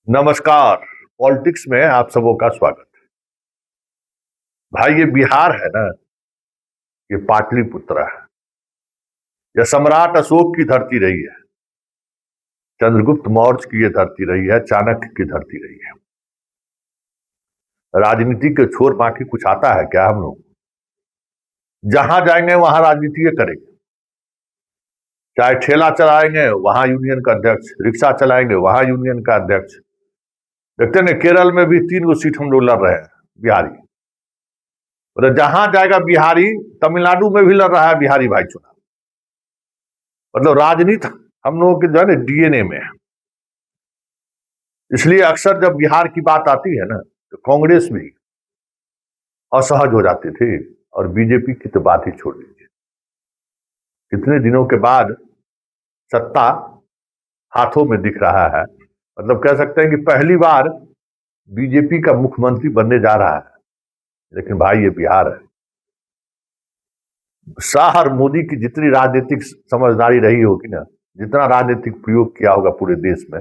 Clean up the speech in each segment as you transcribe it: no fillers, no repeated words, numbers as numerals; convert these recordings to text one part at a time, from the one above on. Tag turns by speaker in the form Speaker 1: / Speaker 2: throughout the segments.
Speaker 1: नमस्कार। पॉलिटिक्स में आप सबों का स्वागत। भाई, ये बिहार है ना, ये पाटलिपुत्र है। यह सम्राट अशोक की धरती रही है, चंद्रगुप्त मौर्य की ये धरती रही है, चाणक्य की धरती रही है। राजनीति के छोर बाकी कुछ आता है क्या? हम लोग जहां जाएंगे वहां राजनीति करेंगे। चाहे ठेला चलाएंगे वहां यूनियन का अध्यक्ष, रिक्शा चलाएंगे वहां यूनियन का अध्यक्ष। देखते ना, केरल में भी 3 सीट हम लोग लड़ रहे हैं, बिहारी। और जहां जाएगा बिहारी, तमिलनाडु में भी लड़ रहा है बिहारी भाई चुनाव। मतलब राजनीति हम लोगों के जो है ना डीएनए में है। इसलिए अक्सर जब बिहार की बात आती है ना, तो कांग्रेस भी असहज हो जाती थी और बीजेपी की तो बात ही छोड़ दीजिए। कितने दिनों के बाद सत्ता हाथों में दिख रहा है। मतलब कह सकते हैं कि पहली बार बीजेपी का मुख्यमंत्री बनने जा रहा है। लेकिन भाई, ये बिहार है। शाह और मोदी की जितनी राजनीतिक समझदारी रही होगी ना, जितना राजनीतिक प्रयोग किया होगा पूरे देश में,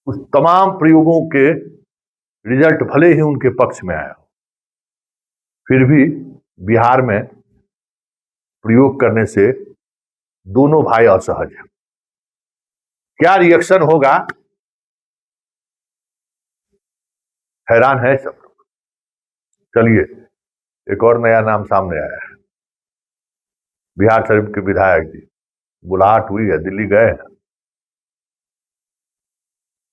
Speaker 1: उस तमाम प्रयोगों के रिजल्ट भले ही उनके पक्ष में आया हो, फिर भी बिहार में प्रयोग करने से दोनों भाई असहज हैं। क्या रिएक्शन होगा, हैरान है सब लोग। चलिए, एक और नया नाम सामने आया है। बिहार शरीफ के विधायक जी, बुलाहट हुई है, दिल्ली गए हैं।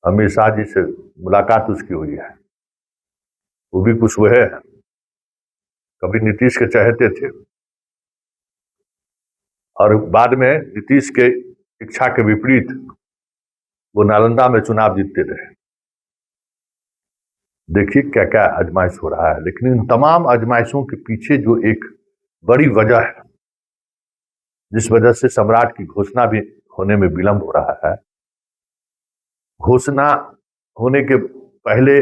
Speaker 1: अमित शाह जी से मुलाकात उसकी हुई है। वो भी कुछ हुए हैं, कभी नीतीश के चहेते थे और बाद में नीतीश के इच्छा के विपरीत वो नालंदा में चुनाव जीतते रहे। देखिए क्या क्या आजमाइश हो रहा है। लेकिन इन तमाम आजमाइशों के पीछे जो एक बड़ी वजह है, जिस वजह से सम्राट की घोषणा भी होने में विलंब हो रहा है, घोषणा होने के पहले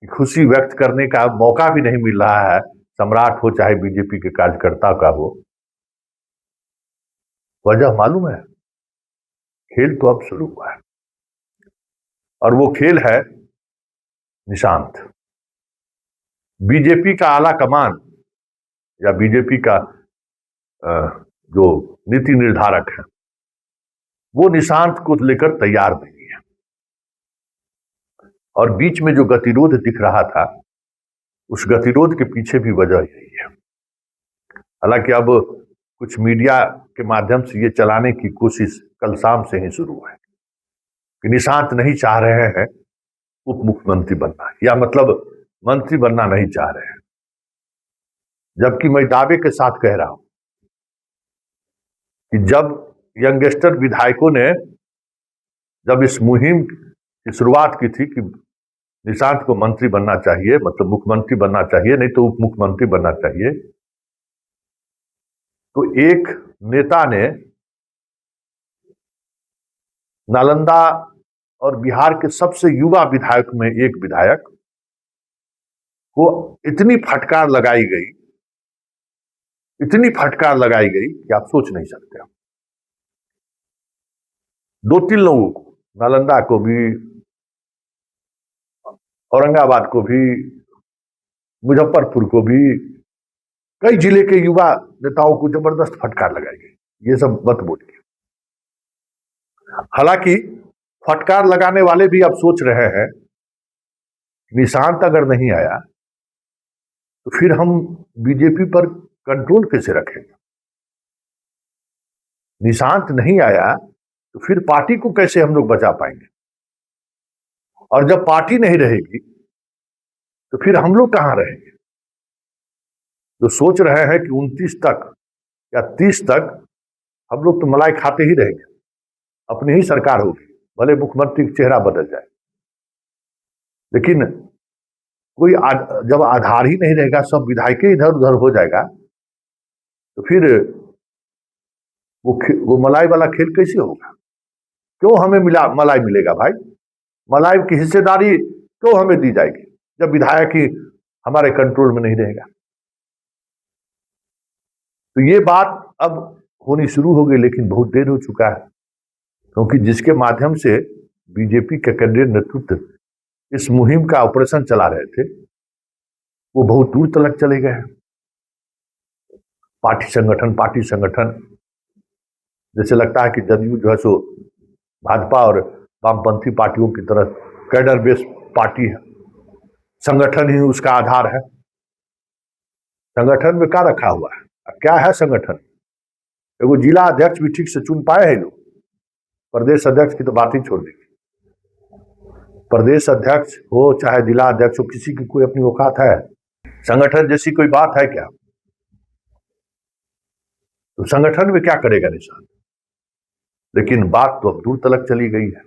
Speaker 1: खुशी व्यक्त करने का मौका भी नहीं मिल रहा है, सम्राट हो चाहे बीजेपी के कार्यकर्ता का हो। वजह मालूम है? खेल तो अब शुरू हुआ है और वो खेल है निशांत। बीजेपी का आला कमान या बीजेपी का जो नीति निर्धारक है, वो निशांत को लेकर तैयार नहीं है। और बीच में जो गतिरोध दिख रहा था, उस गतिरोध के पीछे भी वजह यही है। हालांकि अब कुछ मीडिया के माध्यम से ये चलाने की कोशिश कल शाम से ही शुरू है कि निशांत नहीं चाह रहे हैं उप मुख्यमंत्री बनना, या मतलब मंत्री बनना नहीं चाह रहे हैं। जबकि मैं दावे के साथ कह रहा हूं कि जब यंगस्टर विधायकों ने जब इस मुहिम की शुरुआत की थी कि निशांत को मंत्री बनना चाहिए, मतलब मुख्यमंत्री बनना चाहिए, नहीं तो उप मुख्यमंत्री बनना चाहिए, तो एक नेता ने नालंदा और बिहार के सबसे युवा विधायक में एक विधायक को इतनी फटकार लगाई गई, इतनी फटकार लगाई गई कि आप सोच नहीं सकते। 2-3 लोगों को, नालंदा को भी, औरंगाबाद को भी, मुजफ्फरपुर को भी, कई जिले के युवा नेताओं को जबरदस्त फटकार लगाई गई। ये सब मत बोलिए। हालांकि फटकार लगाने वाले भी अब सोच रहे हैं, निशांत अगर नहीं आया तो फिर हम बीजेपी पर कंट्रोल कैसे रखेंगे? निशांत नहीं आया तो फिर पार्टी को कैसे हम लोग बचा पाएंगे? और जब पार्टी नहीं रहेगी तो फिर हम लोग कहां रहेंगे? तो सोच रहे हैं कि 29 तक या 30 तक हम लोग तो मलाई खाते ही रहेंगे, अपनी ही सरकार होगी, भले मुख्यमंत्री का चेहरा बदल जाए। लेकिन कोई जब आधार ही नहीं रहेगा, सब विधायक इधर उधर हो जाएगा, तो फिर वो मलाई वाला खेल कैसे होगा? क्यों हमें मलाई मिलेगा भाई? मलाई की हिस्सेदारी क्यों हमें दी जाएगी जब विधायक ही हमारे कंट्रोल में नहीं रहेगा? तो ये बात अब होनी शुरू हो गई, लेकिन बहुत देर हो चुका है, क्योंकि जिसके माध्यम से बीजेपी के केंद्रीय नेतृत्व इस मुहिम का ऑपरेशन चला रहे थे, वो बहुत दूर तक चले गए हैं। पार्टी संगठन जैसे लगता है कि जदयू जो है सो भाजपा और वामपंथी पार्टियों की तरह कैडर बेस्ड पार्टी है, संगठन ही उसका आधार है। संगठन में क्या रखा हुआ है, क्या है संगठन? एगो जिला अध्यक्ष भी ठीक से चुन पाए हैं लोग? प्रदेश अध्यक्ष की तो बात ही छोड़ दी। प्रदेश अध्यक्ष हो चाहे जिला अध्यक्ष हो, किसी की कोई अपनी औकात है? संगठन जैसी कोई बात है क्या? तो संगठन में क्या करेगा निशांत? लेकिन बात तो अब दूर तक चली गई है।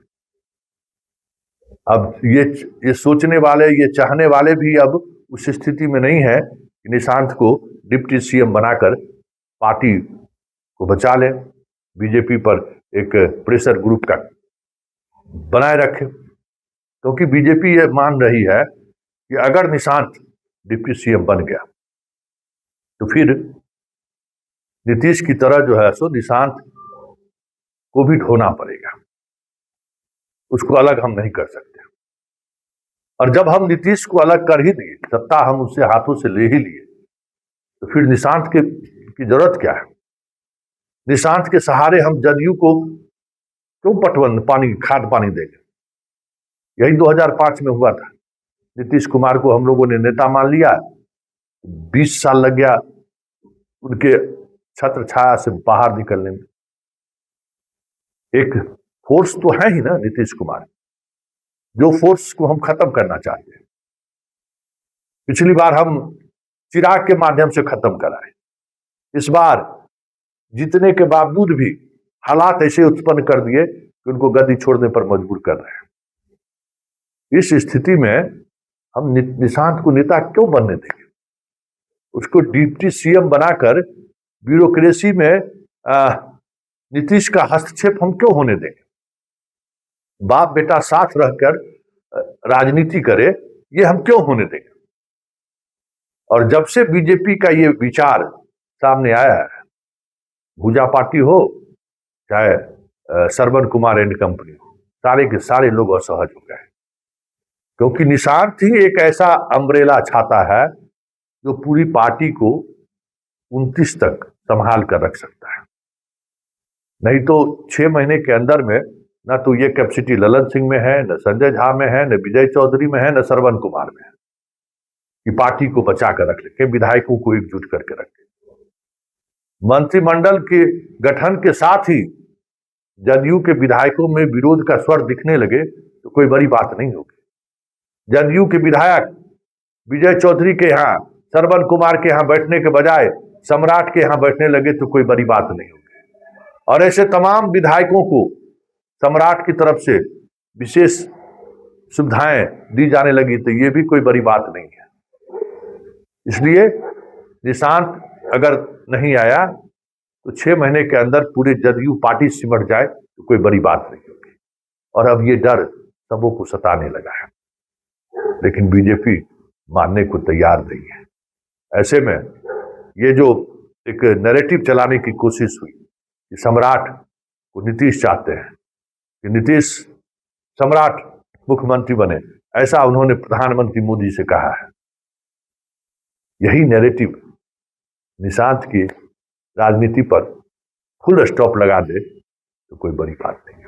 Speaker 1: अब ये सोचने वाले, ये चाहने वाले भी अब उस स्थिति में नहीं है कि निशांत को डिप्टी सीएम बनाकर पार्टी को बचा ले, बीजेपी पर एक प्रेशर ग्रुप का बनाए रखे। क्योंकि बीजेपी ये मान रही है कि अगर निशांत डिप्टी सीएम बन गया तो फिर नीतीश की तरह जो है सो निशांत को भी ढोना पड़ेगा, उसको अलग हम नहीं कर सकते। और जब हम नीतीश को अलग कर ही दिए, सत्ता हम उससे हाथों से ले ही लिए, तो फिर निशांत की जरूरत क्या है? निशांत के सहारे हम जदयू को क्यों पटवन खाद पानी देंगे? यही 2005 में हुआ था। नीतीश कुमार को हम लोगों ने नेता मान लिया, 20 साल लग गया उनके छत्र छाया से बाहर निकलने में। एक फोर्स तो है ही ना नीतीश कुमार, जो फोर्स को हम खत्म करना चाहते हैं। पिछली बार हम चिराग के माध्यम से खत्म कराए, इस बार जीतने के बावजूद भी हालात ऐसे उत्पन्न कर दिए कि उनको गद्दी छोड़ने पर मजबूर कर रहे हैं। इस स्थिति में हम निशांत को नेता क्यों बनने देंगे? उसको डिप्टी सीएम बनाकर ब्यूरोक्रेसी में नीतीश का हस्तक्षेप हम क्यों होने देंगे? बाप बेटा साथ रहकर राजनीति करे, ये हम क्यों होने देंगे? और जब से बीजेपी का ये विचार सामने आया है, भूजा पार्टी हो चाहे श्रवण कुमार एंड कंपनी हो, सारे के सारे लोग असहज हो गए। क्योंकि निशांत ही एक ऐसा अम्ब्रेला छाता है जो पूरी पार्टी को 29 तक संभाल कर रख सकता है। नहीं तो 6 महीने के अंदर में ना तो ये कैपेसिटी ललन सिंह में है, न संजय झा में है, न विजय चौधरी में है, न श्रवण कुमार में है कि पार्टी को बचा कर रख ले, विधायकों को एकजुट करके रखे। मंत्रिमंडल के गठन के साथ ही जदयू के विधायकों में विरोध का स्वर दिखने लगे तो कोई बड़ी बात नहीं होगी। जदयू के विधायक विजय चौधरी के यहाँ, श्रवण कुमार के यहाँ बैठने के बजाय सम्राट के यहाँ बैठने लगे तो कोई बड़ी बात नहीं होगी। और ऐसे तमाम विधायकों को सम्राट की तरफ से विशेष सुविधाएं दी जाने लगी तो ये भी कोई बड़ी बात नहीं है। इसलिए निशांत अगर नहीं आया तो 6 महीने के अंदर पूरे जदयू पार्टी सिमट जाए तो कोई बड़ी बात नहीं होगी। और अब ये डर सबों को सताने लगा है, लेकिन बीजेपी मानने को तैयार नहीं है। ऐसे में ये जो एक नैरेटिव चलाने की कोशिश हुई कि सम्राट को नीतीश चाहते हैं, कि नीतीश सम्राट मुख्यमंत्री बने, ऐसा उन्होंने प्रधानमंत्री मोदी से कहा है। यही नैरेटिव निशांत की राजनीति पर फुल स्टॉप लगा दे तो कोई बड़ी बात नहीं।